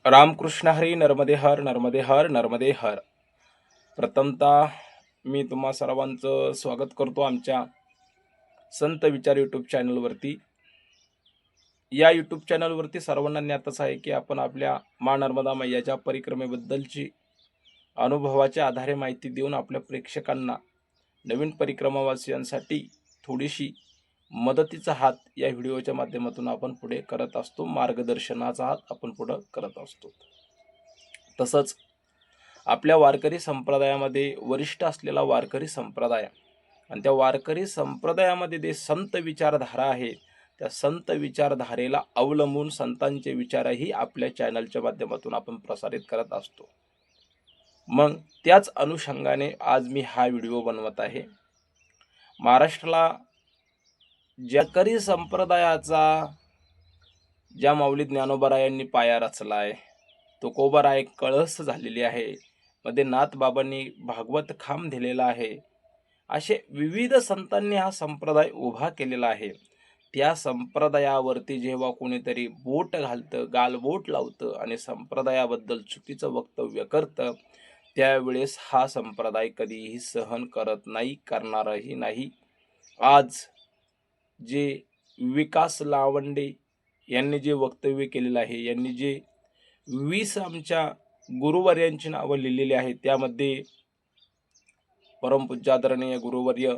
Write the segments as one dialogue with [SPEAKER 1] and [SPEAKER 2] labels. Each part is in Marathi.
[SPEAKER 1] रामकृष्ण हरी. नर्मदे हर, नर्मदे हर, नर्मदे हर. प्रथमतः मी तुम्हा सर्वांचं स्वागत करतो आमच्या संत विचार यूट्यूब चॅनलवरती. या यूट्यूब चॅनलवरती सर्वांना ज्ञातच आहे की आपण आपल्या मा नर्मदा मैयाच्या परिक्रमेबद्दलची अनुभवाच्या आधारे माहिती देऊन आपल्या प्रेक्षकांना, नवीन परिक्रमावासियांसाठी थोडीशी मदतीचा हात या व्हिडिओच्या माध्यमातून आपण पुढे करत असतो. मार्गदर्शनाचा हात आपण पुढे करत असतो. तसंच आपल्या वारकरी संप्रदायामध्ये वरिष्ठ असलेला वारकरी संप्रदाय आणि त्या वारकरी संप्रदायामध्ये जे संत विचारधारा आहे, त्या संत विचारधारेला अवलंबून संतांचे विचारही आपल्या चॅनलच्या माध्यमातून आपण प्रसारित करत असतो. मग त्याच अनुषंगाने आज मी हा व्हिडिओ बनवत आहे. महाराष्ट्राला वारकरी संप्रदायाचा ज्या माऊली ज्ञानोबारायांनी पाया रचलाय, तुकोबाराय कळस झालेली आहे, मध्ये नाथबाबांनी भागवत खांब दिलेला आहे, असे विविध संतांनी हा संप्रदाय उभा केलेला आहे. त्या संप्रदायावरती जेव्हा कोणीतरी बोट घालतं, गालबोट लावतं आणि संप्रदायाबद्दल चुकीचं वक्तव्य करतं, त्यावेळेस हा संप्रदाय कधीही सहन करत नाही, करणारही नाही. आज जे विकास लावंडे यांनी जे वक्तव्य केलेलं आहे, यांनी जे 20 आमच्या गुरुवर्यांची नावं लिहिलेली आहेत, त्यामध्ये परमपूज्य आदरणीय गुरुवर्य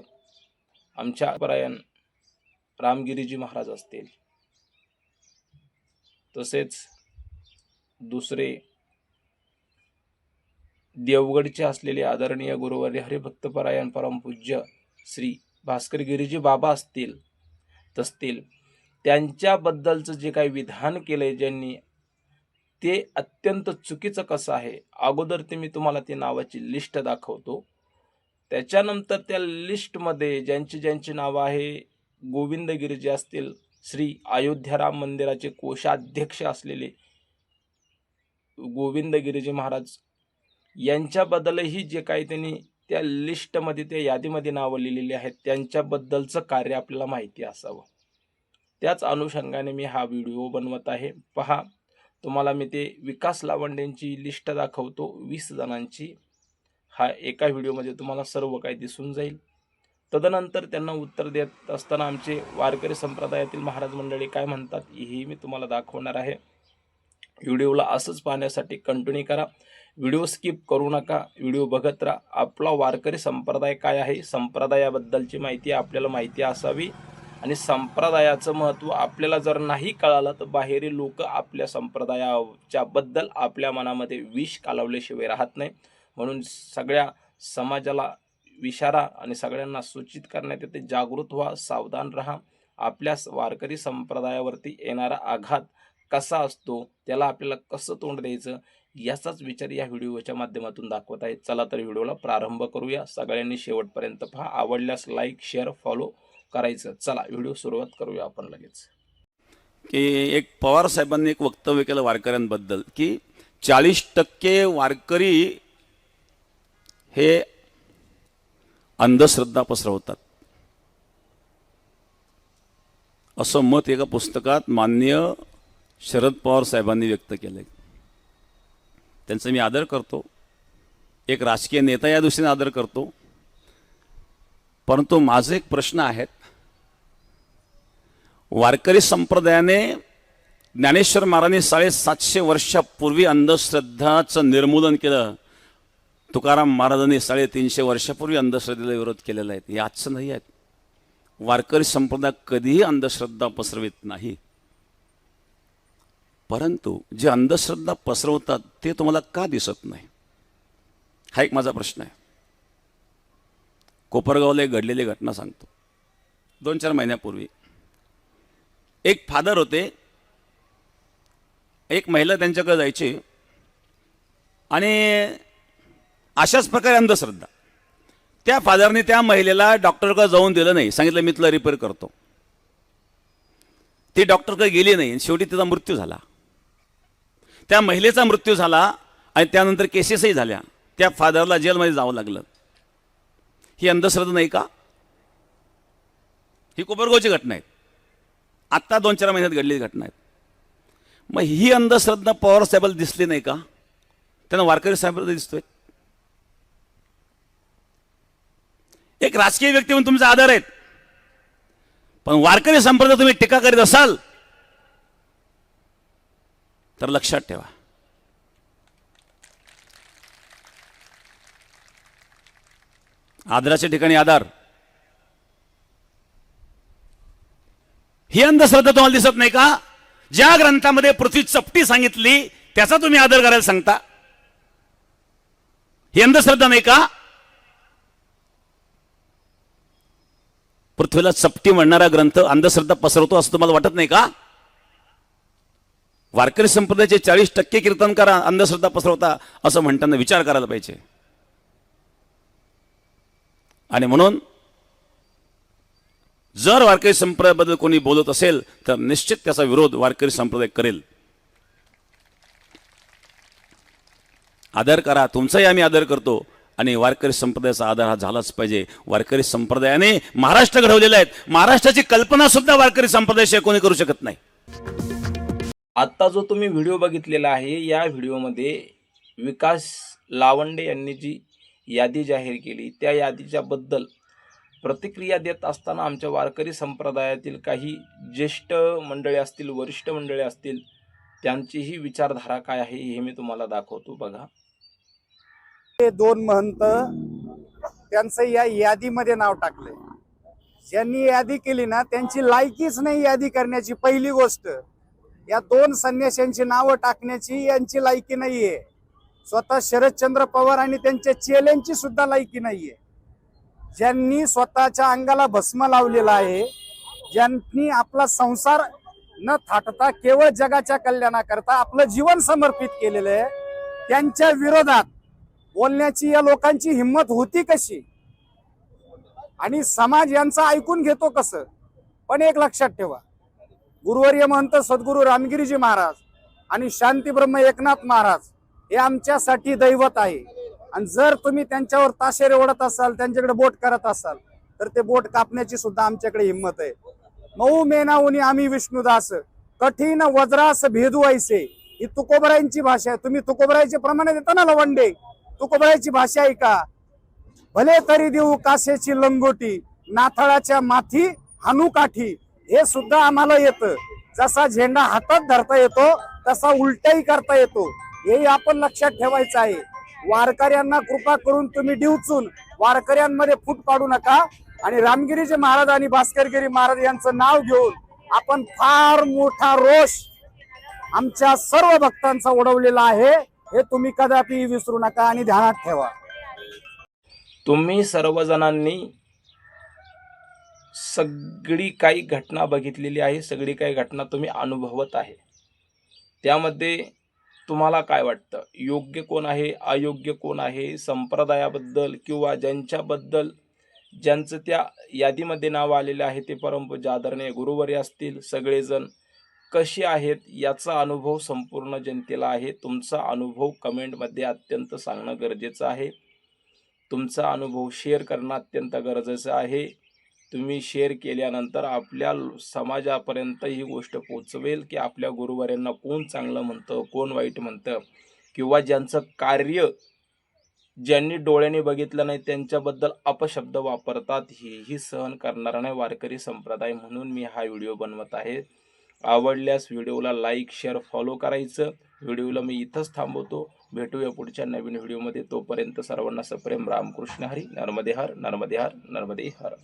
[SPEAKER 1] आमच्या परायण रामगिरीजी महाराज असतील, तसेच दुसरे देवगडचे असलेले आदरणीय गुरुवर्य हरिभक्तपरायण परमपूज्य श्री भास्कर गिरीजी बाबा असतील, त्यांच्याबद्दलचं जे काही विधान केलंय ज्यांनी, ते अत्यंत चुकीचं कसं आहे. अगोदर ते मी तुम्हाला ती नावाची लिस्ट दाखवतो. त्याच्यानंतर त्या लिस्टमध्ये ज्यांची नावं आहे, गोविंद गिरीजी असतील, श्री अयोध्याराम मंदिराचे कोषाध्यक्ष असलेले गोविंद गिरीजी महाराज, यांच्याबद्दलही जे काही त्यांनी त्या लिस्टमध्ये, त्या यादीमध्ये नावं लिहिलेली आहेत, त्यांच्याबद्दलचं कार्य आपल्याला माहिती असावं. त्याच अनुषंगाने मी हा व्हिडिओ बनवत आहे. पहा, तुम्हाला मी ते विकास लावंडेंची लिस्ट दाखवतो, 20 जणांची. हा एका व्हिडिओमध्ये तुम्हाला सर्व काही दिसून जाईल. तदनंतर त्यांना उत्तर देत असताना आमचे वारकरी संप्रदायातील महाराज मंडळी काय म्हणतात हे मी तुम्हाला दाखवणार आहे. व्हिडिओला असंच पाहण्यासाठी कंटिन्यू करा, व्हिडिओ स्किप करू नका, व्हिडिओ बघत राहा. आपला वारकरी संप्रदाय काय आहे, संप्रदायाबद्दलची माहिती आपल्याला माहिती असावी. आणि संप्रदायाचं महत्त्व आपल्याला जर नाही कळालं तर बाहेरील लोक आपल्या संप्रदायाच्या बद्दल आपल्या मनामध्ये विष कालवल्याशिवाय राहत नाही. म्हणून सगळ्या समाजाला विचारा आणि सगळ्यांना सूचित करण्यात येते, जागृत व्हा, सावधान राहा. आपल्या वारकरी संप्रदायावरती येणारा आघात कसा असतो, त्याला आपल्याला कसं तोंड द्यायचं, याचाच विचार या व्हिडिओच्या माध्यमातून दाखवत आहे. चला तर व्हिडिओला प्रारंभ करूया. सगळ्यांनी शेवटपर्यंत पहा. आवडल्यास लाईक, शेअर, फॉलो करायचं. चला व्हिडिओ सुरुवात करूया आपण लगेच.
[SPEAKER 2] की एक पवार साहेबांनी एक वक्तव्य केलं वारकऱ्यांबद्दल की 40% वारकरी हे अंधश्रद्धा पसरवतात, असं मत एका पुस्तकात माननीय शरद पवार साहेबांनी व्यक्त केलंय. त्यांचा मी आदर करतो, एक राजकीय नेता या दृष्टीने आदर करतो. परंतु माझे एक प्रश्न आहेत. वारकरी संप्रदायाने ज्ञानेश्वर महाराजांनी 750 वर्षापूर्वी अंधश्रद्धाचं निर्मूलन केलं. तुकाराम महाराजांनी 350 वर्षापूर्वी अंधश्रद्धेला विरोध केलेला आहे. हे आजचं नाही आहेत. वारकरी संप्रदाय कधीही अंधश्रद्धा पसरवित नाही. परंतु जे अंधश्रद्धा पसरवतात ते तुम्हाला का दिसत नाही, हा एक माझा प्रश्न आहे. कोपरगावला एक घडलेली घटना सांगतो. 2-4 महिन्यापूर्वी एक फादर होते, एक महिला त्यांच्याकडे जायची आणि अशाच प्रकारे अंधश्रद्धा. त्या फादरने त्या महिलेला डॉक्टरकडे जाऊन दिलं नाही, सांगितलं मी तुला रिपेअर करतो. ती डॉक्टरकडे गेली नाही आणि शेवटी तिचा मृत्यू झाला. त्या महिलेचा मृत्यू झाला आणि त्यानंतर केसेसही झाल्या. त्या फादरला जेलमध्ये जावं लागलं. ही अंधश्रद्धा नाही का? ही कोपरगावची घटना आहे. आत्ता 2-4 महिन्यात घडलेली घटना आहे. मग ही अंधश्रद्धा पवार साहेबाला दिसली नाही का? त्यांना वारकरी साहेबांना दिसतोय. एक राजकीय व्यक्ती म्हणून तुमचा आदर आहेत, पण वारकरी संप्रदाय तुम्ही टीका करीत असाल तर लक्षात ठेवा, आदराच्या ठिकाणी आधार. ही अंधश्रद्धा तुम्हाला दिसत नाही का? ज्या ग्रंथामध्ये पृथ्वी चपटी सांगितली त्याचा तुम्ही आदर करायला सांगता, ही अंधश्रद्धा नाही का? पृथ्वीला चपटी म्हणणारा ग्रंथ अंधश्रद्धा पसरवतो असं तुम्हाला वाटत नाही का? वारकरी संप्रदायाचे 40% कीर्तनकार अंधश्रद्धा पसरवता असं म्हणताना विचार करायला पाहिजे. आणि म्हणून जर वारकरी संप्रदायाबद्दल कोणी बोलत असेल तर निश्चित त्याचा विरोध वारकरी संप्रदाय करेल. आदर करा, तुमचाही आम्ही आदर करतो, आणि वारकरी संप्रदायाचा आदर हा झालाच पाहिजे. वारकरी संप्रदायाने महाराष्ट्र घडवलेला आहे. महाराष्ट्राची कल्पना सुद्धा वारकरी संप्रदायाशिवाय कोणी करू शकत नाही.
[SPEAKER 1] आत्ता जो तुम्ही व्हिडिओ बघितलेला आहे, या व्हिडिओमध्ये विकास लावंडे यांनी जी यादी जाहीर केली त्या यादीच्या बद्दल प्रतिक्रिया देत असताना आमच्या वारकरी संप्रदायातील काही ज्येष्ठ मंडळी असतील, वरिष्ठ मंडळी असतील, त्यांचीही विचारधारा काय आहे हे मी तुम्हाला दाखवतो. बघा,
[SPEAKER 3] ते 2 महंत त्यांचं या यादीमध्ये नाव टाकलंय. ज्यांनी यादी केली ना त्यांची लायकीच नाही यादी करण्याची. पहिली गोष्ट, या 2 संन्याशांची नावं टाकण्याची यांची लायकी नाहीये. स्वतः शरदचंद्र पवार आणि त्यांच्या चेल्यांची सुद्धा लायकी नाहीये. ज्यांनी स्वतःच्या अंगाला भस्म लावलेला आहे, ज्यांनी आपला संसार न थाटता केवळ जगाच्या कल्याणाकरता आपलं जीवन समर्पित केलेलं आहे, त्यांच्या विरोधात बोलण्याची या लोकांची हिंमत होती कशी? आणि समाज यांचं ऐकून घेतो कसं? पण एक लक्षात ठेवा, गुरुवर्य महंत सद्गुरू रामगिरीजी महाराज आणि शांतीब्रह्म एकनाथ महाराज हे आमच्यासाठी दैवत आहे. आणि जर तुम्ही त्यांच्यावर ताशेरे ओढत असाल, त्यांच्याकडे बोट करत असाल, तर ते बोट कापण्याची सुद्धा आमच्याकडे हिंमत आहे. मऊ मेनावूनी आम्ही विष्णुदास, कठीण वज्रास भेदू ऐसे, ही तुकोबरायांची भाषा आहे. तुम्ही तुकोबरायचे प्रमाणे देता ना लवंडे, तुकोबरायची भाषा आहे का? भले तरी देऊ कासेची लंगोटी, नाथळाच्या माथी हानू काठी, हे सुद्धा आम्हाला येतं. जसा झेंडा हातात धरता येतो तसा उलटाही करता येतो, हेही आपण लक्षात ठेवायचं आहे. वारकऱ्यांना कृपा करून तुम्ही डिवचून वारकऱ्यांमध्ये फूट पाडू नका. आणि रामगिरीजी महाराज आणि भास्करगिरी महाराज यांचं नाव घेऊन आपण फार मोठा रोष आमच्या सर्व भक्तांचा उडवलेला आहे, हे तुम्ही कदापि विसरू नका आणि ध्यानात ठेवा.
[SPEAKER 1] तुम्ही सर्वजणांनी सगळी काही घटना बघितलेली आहे, सगळी काही घटना तुम्ही अनुभवत आहे. त्यामध्ये तुम्हाला काय वाटतं? योग्य कोण आहे, अयोग्य कोण आहे? संप्रदायाबद्दल किंवा ज्यांच्याबद्दल ज्यांचं त्या यादीमध्ये नाव आलेलं आहे ते परमपूज्य आदरणीय गुरुवर्य असतील, सगळेजण कसे आहेत याचा अनुभव संपूर्ण जनतेला आहे. तुमचा अनुभव कमेंटमध्ये अत्यंत सांगणं गरजेचं आहे. तुमचा अनुभव शेअर करणं अत्यंत गरजेचं आहे. तुम्ही शेअर केल्यानंतर आपल्या समाजापर्यंत ही गोष्ट पोचवेल की आपल्या गुरुवर्यांना कोण चांगलं म्हणतं, कोण वाईट म्हणतं, किंवा ज्यांचं कार्य ज्यांनी डोळ्यांनी बघितलं नाही त्यांच्याबद्दल अपशब्द वापरतात, हेही सहन करणार नाही वारकरी संप्रदाय. म्हणून मी हा व्हिडिओ बनवत आहे. आवडल्यास व्हिडिओला लाईक, शेअर, फॉलो करायचं. व्हिडिओला मी इथंच थांबवतो. भेटूया पुढच्या नवीन व्हिडिओमध्ये. तोपर्यंत सर्वांना सप्रेम रामकृष्ण हरी. नर्मदे हर, नर्मदे हर, नर्मदे हर.